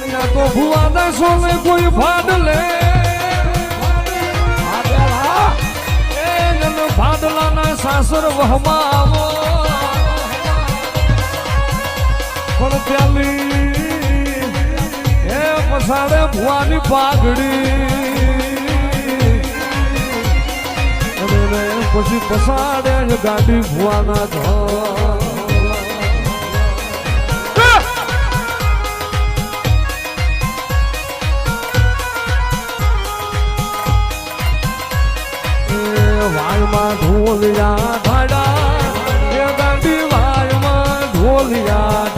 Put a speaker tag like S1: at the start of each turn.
S1: તો ભુવાના સોલે કોઈ ફાડલે ફાડલાના સાસર વહમાં આવો પણ પેલી એ પસાડે ભુવાની પાઘડી અને પછી પસાડે ગાડી ભુવાના ઘર વાયમાં ઢોલિયા ઢાડા એ ગાડી વાયમાં ઢોલિયા